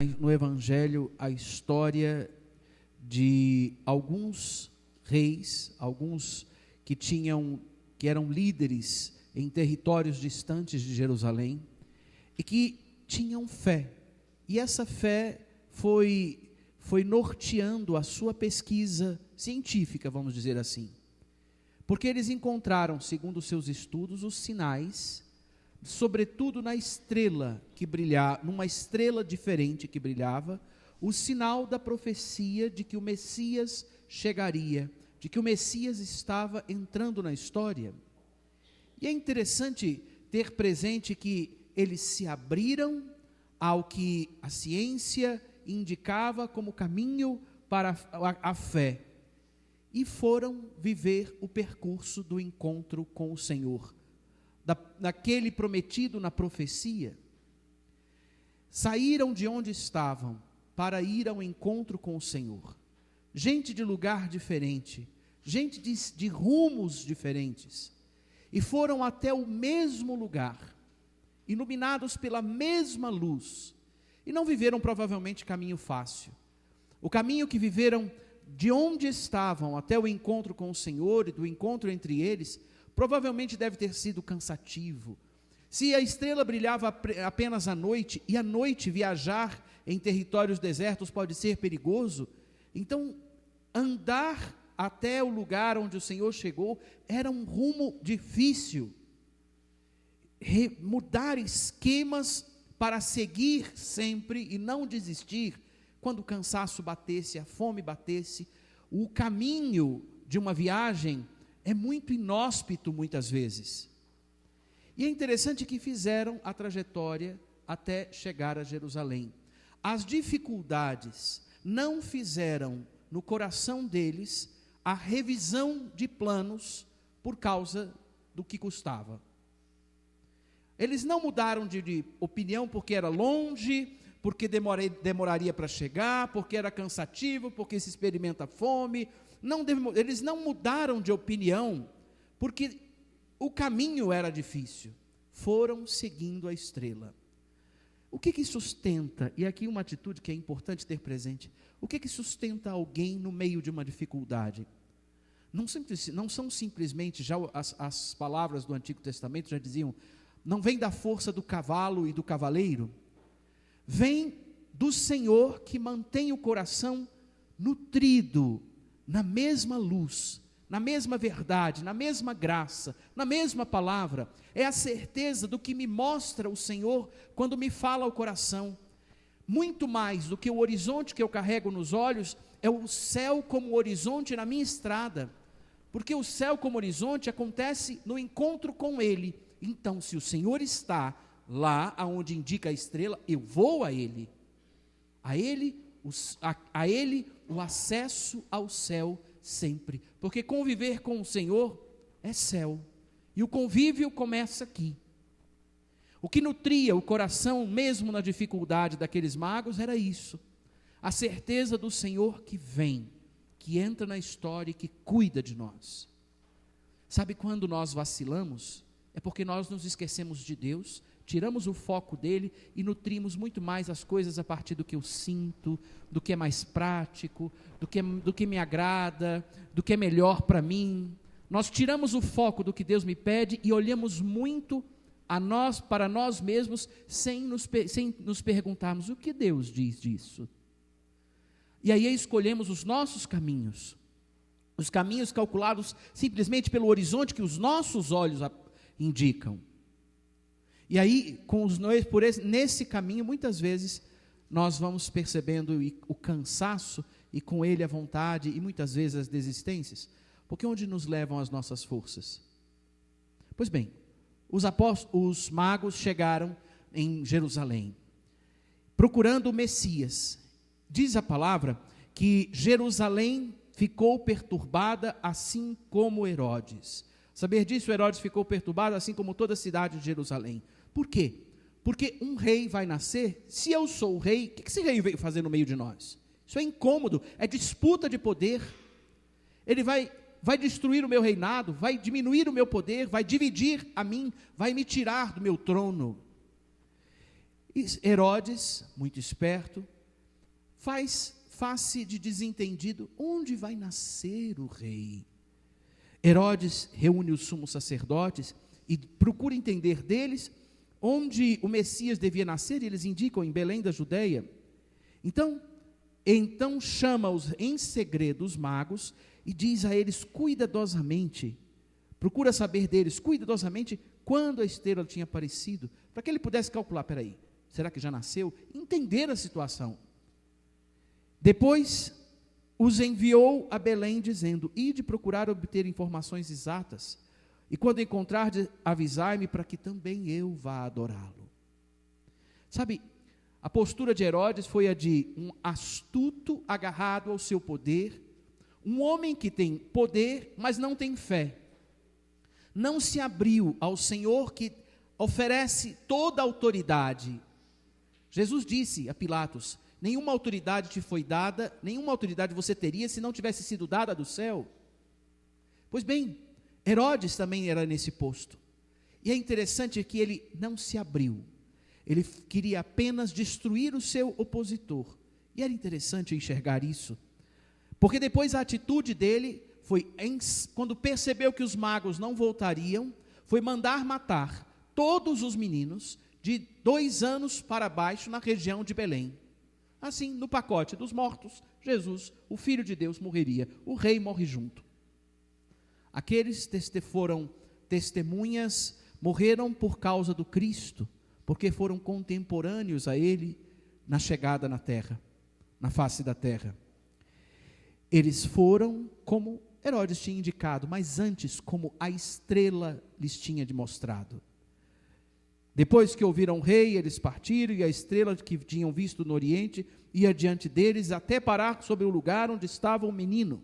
no Evangelho a história de alguns reis, alguns que eram líderes em territórios distantes de Jerusalém e que tinham fé. E essa fé foi norteando a sua pesquisa científica, vamos dizer assim. Porque eles encontraram, segundo seus estudos, os sinais, sobretudo na estrela que brilhava, numa estrela diferente que brilhava, o sinal da profecia de que o Messias chegaria, de que o Messias estava entrando na história. E é interessante ter presente que eles se abriram ao que a ciência indicava como caminho para a fé e foram viver o percurso do encontro com o Senhor, daquele prometido na profecia. Saíram de onde estavam para ir ao encontro com o Senhor, gente de lugar diferente, gente de rumos diferentes, e foram até o mesmo lugar, iluminados pela mesma luz, e não viveram provavelmente caminho fácil. O caminho que viveram de onde estavam até o encontro com o Senhor e do encontro entre eles, provavelmente deve ter sido cansativo. Se a estrela brilhava apenas à noite, e à noite viajar em territórios desertos pode ser perigoso, então andar até o lugar onde o Senhor chegou era um rumo difícil. Mudar esquemas para seguir sempre e não desistir quando o cansaço batesse, a fome batesse. O caminho de uma viagem é muito inóspito muitas vezes. E é interessante que fizeram a trajetória até chegar a Jerusalém. As dificuldades não fizeram no coração deles a revisão de planos por causa do que custava. Eles não mudaram de opinião porque era longe, porque demoraria para chegar, porque era cansativo, porque se experimenta fome. Eles não mudaram de opinião porque o caminho era difícil. Foram seguindo a estrela. O que sustenta, e aqui uma atitude que é importante ter presente, o que sustenta alguém no meio de uma dificuldade? Não são simplesmente, já as palavras do Antigo Testamento já diziam, não vem da força do cavalo e do cavaleiro, vem do Senhor que mantém o coração nutrido na mesma luz, na mesma verdade, na mesma graça, na mesma palavra. É a certeza do que me mostra o Senhor quando me fala ao coração. Muito mais do que o horizonte que eu carrego nos olhos, é o céu como horizonte na minha estrada, porque o céu como horizonte acontece no encontro com Ele. Então, se o Senhor está lá aonde indica a estrela, eu vou a Ele. A Ele o acesso ao céu sempre. Porque conviver com o Senhor é céu. E o convívio começa aqui. O que nutria o coração, mesmo na dificuldade daqueles magos, era isso. A certeza do Senhor que vem, que entra na história e que cuida de nós. Sabe quando nós vacilamos? É porque nós nos esquecemos de Deus, tiramos o foco dele e nutrimos muito mais as coisas a partir do que eu sinto, do que é mais prático, do que me agrada, do que é melhor para mim. Nós tiramos o foco do que Deus me pede e olhamos muito para nós mesmos, sem nos perguntarmos o que Deus diz disso. E aí escolhemos os nossos caminhos, os caminhos calculados simplesmente pelo horizonte que os nossos olhos indicam. E aí, nesse caminho, muitas vezes, nós vamos percebendo o cansaço e com ele a vontade e muitas vezes as desistências. Porque onde nos levam as nossas forças? Pois bem, os magos chegaram em Jerusalém, procurando o Messias. Diz a palavra que Jerusalém ficou perturbada assim como Herodes. Saber disso, Herodes ficou perturbado, assim como toda a cidade de Jerusalém. Por quê? Porque um rei vai nascer. Se eu sou o rei, o que esse rei veio fazer no meio de nós? Isso é incômodo, é disputa de poder. Ele vai destruir o meu reinado, vai diminuir o meu poder, vai dividir a mim, vai me tirar do meu trono. E Herodes, muito esperto, faz face de desentendido: onde vai nascer o rei? Herodes reúne os sumos sacerdotes e procura entender deles onde o Messias devia nascer, e eles indicam: em Belém da Judeia. Então chama-os em segredo os magos e diz a eles cuidadosamente, procura saber deles cuidadosamente quando a estrela tinha aparecido, para que ele pudesse calcular: peraí, será que já nasceu? Entender a situação. Depois os enviou a Belém dizendo: ide procurar obter informações exatas, e quando encontrardes, avisai-me para que também eu vá adorá-lo. Sabe, a postura de Herodes foi a de um astuto agarrado ao seu poder, um homem que tem poder, mas não tem fé. Não se abriu ao Senhor que oferece toda a autoridade. Jesus disse a Pilatos: nenhuma autoridade te foi dada, nenhuma autoridade você teria se não tivesse sido dada do céu. Pois bem, Herodes também era nesse posto. E é interessante que ele não se abriu. Ele queria apenas destruir o seu opositor. E era interessante enxergar isso, porque depois a atitude dele foi, quando percebeu que os magos não voltariam, foi mandar matar todos os meninos de 2 anos para baixo na região de Belém. Assim, no pacote dos mortos, Jesus, o Filho de Deus, morreria. O rei morre junto. Aqueles foram testemunhas, morreram por causa do Cristo, porque foram contemporâneos a ele na chegada na terra, na face da terra. Eles foram como Herodes tinha indicado, mas antes como a estrela lhes tinha demonstrado. Depois que ouviram o rei, eles partiram, e a estrela que tinham visto no oriente ia diante deles, até parar sobre o lugar onde estava o menino.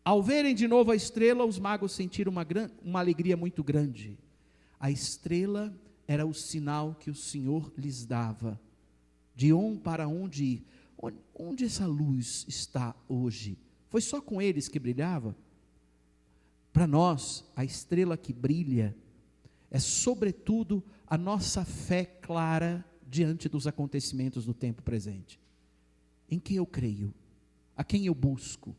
Ao verem de novo a estrela, os magos sentiram uma alegria muito grande. A estrela era o sinal que o Senhor lhes dava, de para onde ir. Onde essa luz está hoje? Foi só com eles que brilhava? Para nós, a estrela que brilha é sobretudo a nossa fé clara diante dos acontecimentos do tempo presente. Em quem eu creio? A quem eu busco?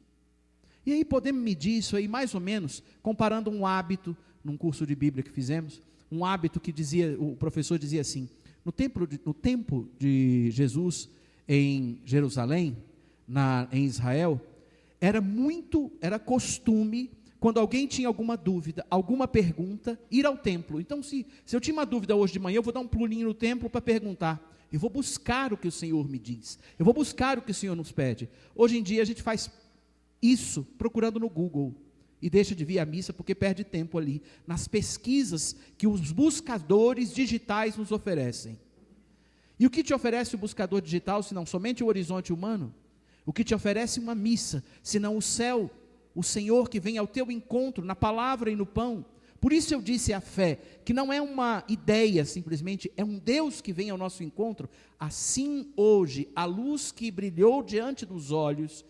E aí podemos medir isso aí mais ou menos comparando um hábito, num curso de Bíblia que fizemos, um hábito que o professor dizia assim: no tempo de Jesus em Jerusalém, em Israel, era costume, quando alguém tinha alguma dúvida, alguma pergunta, ir ao templo. Então, se eu tinha uma dúvida hoje de manhã, eu vou dar um pulinho no templo para perguntar. Eu vou buscar o que o Senhor me diz. Eu vou buscar o que o Senhor nos pede. Hoje em dia, a gente faz isso procurando no Google. E deixa de vir à missa porque perde tempo ali, nas pesquisas que os buscadores digitais nos oferecem. E o que te oferece o buscador digital, se não somente o horizonte humano? O que te oferece uma missa, senão o céu, o Senhor que vem ao teu encontro, na palavra e no pão. Por isso eu disse a fé, que não é uma ideia simplesmente, é um Deus que vem ao nosso encontro. Assim hoje, a luz que brilhou diante dos olhos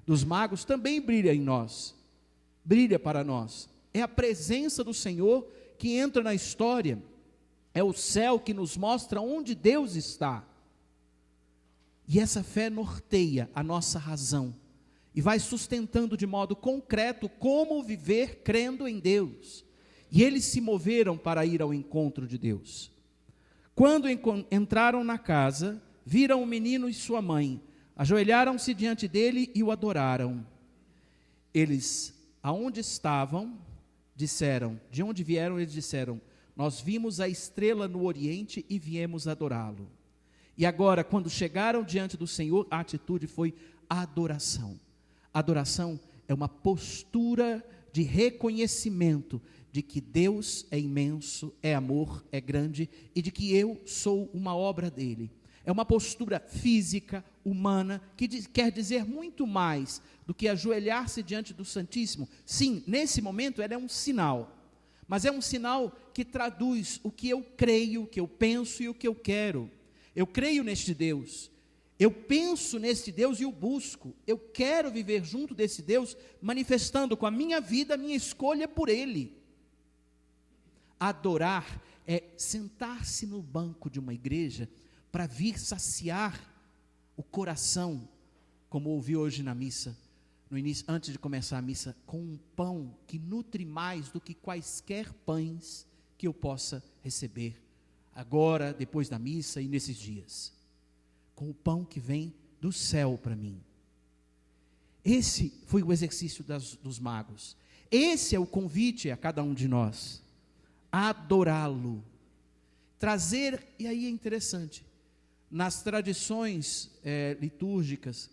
dos magos, também brilha em nós, brilha para nós. É a presença do Senhor que entra na história, é o céu que nos mostra onde Deus está. E essa fé norteia a nossa razão, e vai sustentando de modo concreto como viver crendo em Deus. E eles se moveram para ir ao encontro de Deus. Quando entraram na casa, viram o menino e sua mãe, ajoelharam-se diante dele e o adoraram. Eles, aonde estavam, disseram, de onde vieram, eles disseram: nós vimos a estrela no oriente e viemos adorá-lo. E agora, quando chegaram diante do Senhor, a atitude foi adoração. Adoração é uma postura de reconhecimento de que Deus é imenso, é amor, é grande, e de que eu sou uma obra dele. É uma postura física, humana, que quer dizer muito mais do que ajoelhar-se diante do Santíssimo. Sim, nesse momento ela é um sinal, mas é um sinal que traduz o que eu creio, o que eu penso e o que eu quero. Eu creio neste Deus, eu penso neste Deus e o busco. Eu quero viver junto desse Deus, manifestando com a minha vida a minha escolha por Ele. Adorar é sentar-se no banco de uma igreja, para vir saciar o coração, como ouvi hoje na missa, no início, antes de começar a missa, com um pão que nutre mais do que quaisquer pães que eu possa receber, agora, depois da missa e nesses dias, com o pão que vem do céu para mim. Esse foi o exercício dos magos. Esse é o convite a cada um de nós, adorá-lo, trazer, e aí é interessante, nas tradições litúrgicas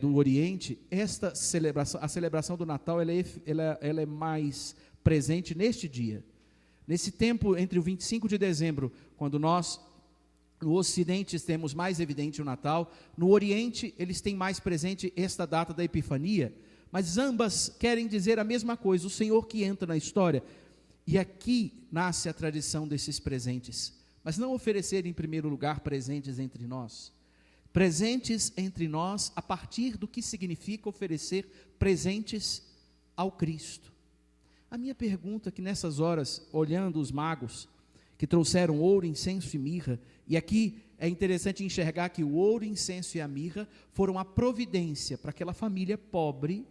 do Oriente, esta celebração, a celebração do Natal, ela é mais presente neste dia, nesse tempo entre o 25 de dezembro, quando nós, no Ocidente, temos mais evidente o Natal, no Oriente, eles têm mais presente esta data da Epifania, mas ambas querem dizer a mesma coisa, o Senhor que entra na história. E aqui nasce a tradição desses presentes, mas não oferecer em primeiro lugar presentes entre nós a partir do que significa oferecer presentes ao Cristo. A minha pergunta é que nessas horas, olhando os magos, que trouxeram ouro, incenso e mirra, e aqui é interessante enxergar que o ouro, incenso e a mirra foram a providência para aquela família pobre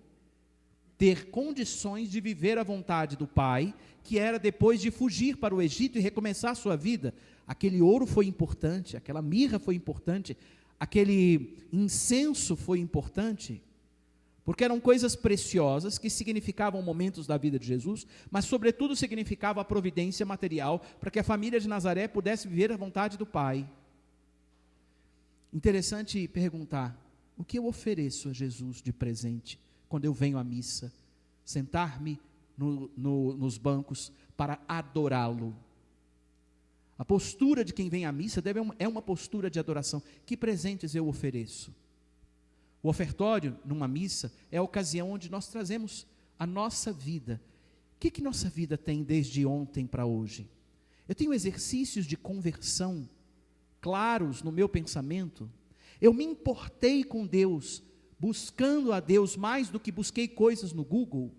ter condições de viver a vontade do Pai, que era depois de fugir para o Egito e recomeçar a sua vida. Aquele ouro foi importante, aquela mirra foi importante, aquele incenso foi importante, porque eram coisas preciosas que significavam momentos da vida de Jesus, mas sobretudo significava a providência material para que a família de Nazaré pudesse viver a vontade do Pai. Interessante perguntar, o que eu ofereço a Jesus de presente quando eu venho à missa, sentar-me nos bancos para adorá-lo? A postura de quem vem à missa é uma postura de adoração. Que presentes eu ofereço? O ofertório, numa missa, é a ocasião onde nós trazemos a nossa vida. O que nossa vida tem desde ontem para hoje? Eu tenho exercícios de conversão claros no meu pensamento. Eu me importei com Deus, buscando a Deus mais do que busquei coisas no Google.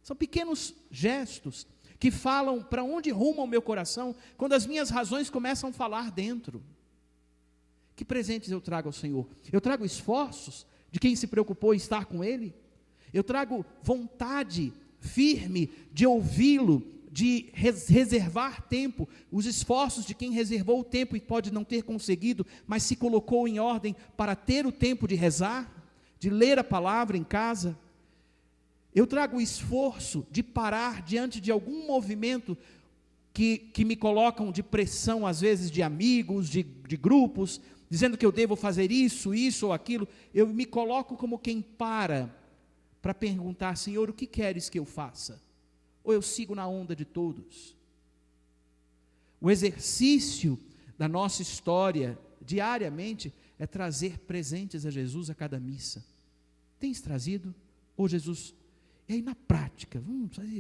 São pequenos gestos que falam para onde ruma o meu coração, quando as minhas razões começam a falar dentro. Que presentes eu trago ao Senhor? Eu trago esforços de quem se preocupou em estar com Ele? Eu trago vontade firme de ouvi-lo, de reservar tempo, os esforços de quem reservou o tempo e pode não ter conseguido, mas se colocou em ordem para ter o tempo de rezar, de ler a palavra em casa? Eu trago o esforço de parar diante de algum movimento que me colocam de pressão, às vezes de amigos, de grupos, dizendo que eu devo fazer isso ou aquilo. Eu me coloco como quem para perguntar: Senhor, o que queres que eu faça? Ou eu sigo na onda de todos? O exercício da nossa história, diariamente, é trazer presentes a Jesus a cada missa. Tens trazido? Ou Jesus... E aí na prática,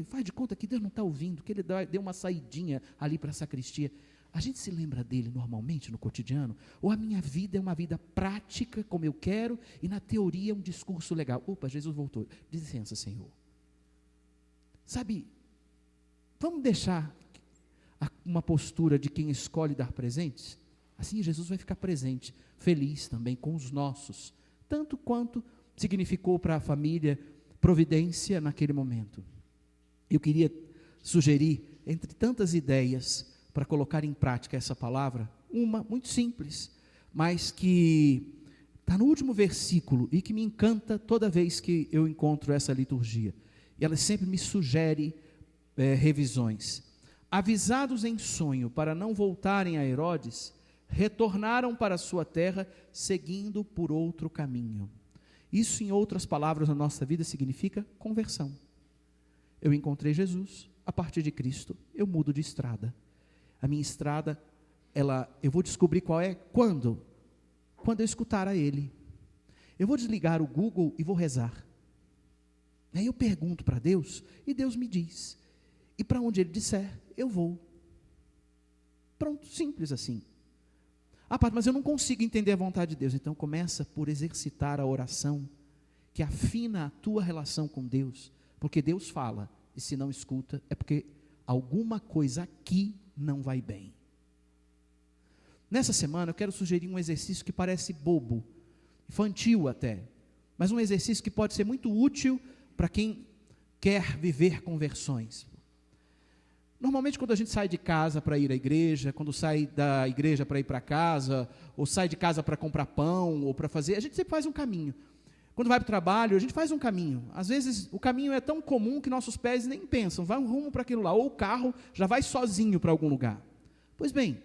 faz de conta que Deus não está ouvindo, que Ele deu uma saidinha ali para a sacristia. A gente se lembra dele normalmente no cotidiano? Ou a minha vida é uma vida prática, como eu quero, e na teoria é um discurso legal? Opa, Jesus voltou, licença, Senhor. Sabe, vamos deixar uma postura de quem escolhe dar presentes? Assim Jesus vai ficar presente, feliz também com os nossos, tanto quanto significou para a família providência naquele momento. Eu queria sugerir, entre tantas ideias, para colocar em prática essa palavra, uma muito simples, mas que está no último versículo e que me encanta toda vez que eu encontro essa liturgia. E ela sempre me sugere revisões. Avisados em sonho para não voltarem a Herodes, retornaram para a sua terra, seguindo por outro caminho. Isso, em outras palavras, na nossa vida significa conversão. Eu encontrei Jesus, a partir de Cristo, eu mudo de estrada. A minha estrada, eu vou descobrir qual é, quando? Quando eu escutar a Ele. Eu vou desligar o Google e vou rezar. Aí eu pergunto para Deus, e Deus me diz. E para onde Ele disser, eu vou. Pronto, simples assim. Ah, padre, mas eu não consigo entender a vontade de Deus. Então começa por exercitar a oração, que afina a tua relação com Deus, porque Deus fala, e se não escuta, é porque alguma coisa aqui não vai bem. Nessa semana eu quero sugerir um exercício que parece bobo, infantil até, mas um exercício que pode ser muito útil para quem quer viver conversões. Normalmente quando a gente sai de casa para ir à igreja, quando sai da igreja para ir para casa, ou sai de casa para comprar pão, ou para fazer, a gente sempre faz um caminho. Quando vai para o trabalho, a gente faz um caminho. Às vezes o caminho é tão comum que nossos pés nem pensam, vai um rumo para aquilo lá, ou o carro já vai sozinho para algum lugar. Pois bem,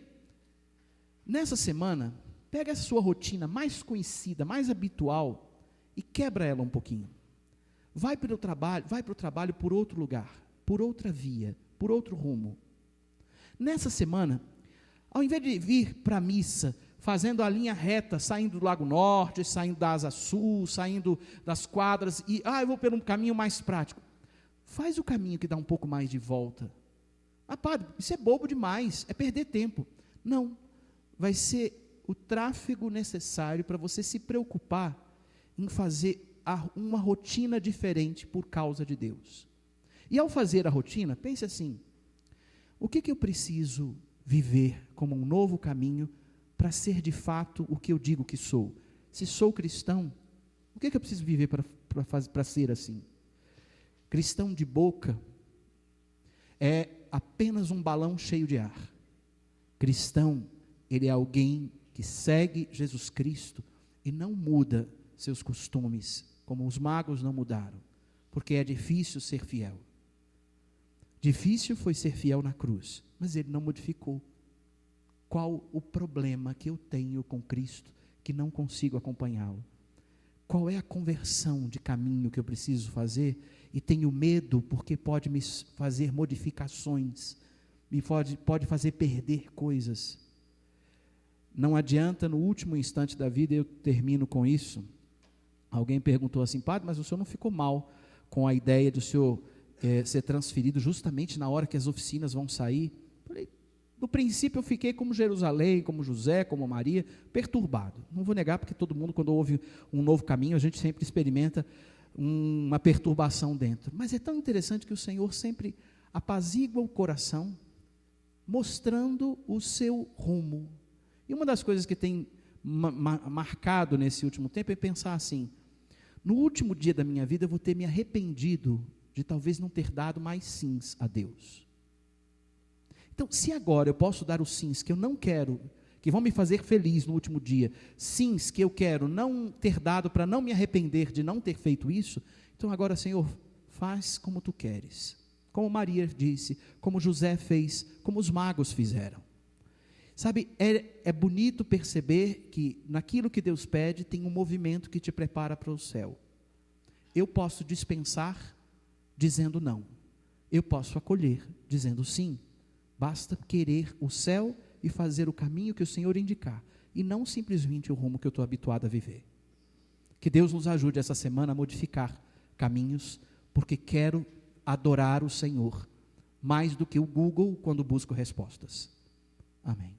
nessa semana, pega essa sua rotina mais conhecida, mais habitual, e quebra ela um pouquinho. Vai para o trabalho por outro lugar, por outra via, por outro rumo. Nessa semana, ao invés de vir para a missa, fazendo a linha reta, saindo do Lago Norte, saindo da Asa Sul, saindo das quadras, e eu vou pelo caminho mais prático. Faz o caminho que dá um pouco mais de volta. Padre, isso é bobo demais, é perder tempo. Não, vai ser o tráfego necessário para você se preocupar em fazer uma rotina diferente por causa de Deus. E ao fazer a rotina, pense assim, o que eu preciso viver como um novo caminho para ser de fato o que eu digo que sou? Se sou cristão, o que eu preciso viver para ser assim? Cristão de boca é apenas um balão cheio de ar. Cristão, ele é alguém que segue Jesus Cristo e não muda seus costumes, como os magos não mudaram, porque é difícil ser fiel. Difícil foi ser fiel na cruz, mas ele não modificou. Qual o problema que eu tenho com Cristo que não consigo acompanhá-lo? Qual é a conversão de caminho que eu preciso fazer e tenho medo porque pode me fazer modificações, pode fazer perder coisas? Não adianta, no último instante da vida, eu termino com isso. Alguém perguntou assim, padre, mas o senhor não ficou mal com a ideia de o senhor ser transferido justamente na hora que as oficinas vão sair? Falei, no princípio eu fiquei como Jerusalém, como José, como Maria, perturbado. Não vou negar, porque todo mundo, quando ouve um novo caminho, a gente sempre experimenta uma perturbação dentro. Mas é tão interessante que o Senhor sempre apazigua o coração, mostrando o seu rumo. E uma das coisas que tem marcado nesse último tempo é pensar assim, no último dia da minha vida eu vou ter me arrependido de talvez não ter dado mais sims a Deus. Então, se agora eu posso dar os sims que eu não quero, que vão me fazer feliz no último dia, sims que eu quero não ter dado para não me arrepender de não ter feito isso, então agora, Senhor, faz como tu queres. Como Maria disse, como José fez, como os magos fizeram. Sabe, é bonito perceber que naquilo que Deus pede tem um movimento que te prepara para o céu. Eu posso dispensar dizendo não. Eu posso acolher dizendo sim. Basta querer o céu e fazer o caminho que o Senhor indicar, e não simplesmente o rumo que eu estou habituado a viver. Que Deus nos ajude essa semana a modificar caminhos, porque quero adorar o Senhor, mais do que o Google quando busco respostas. Amém.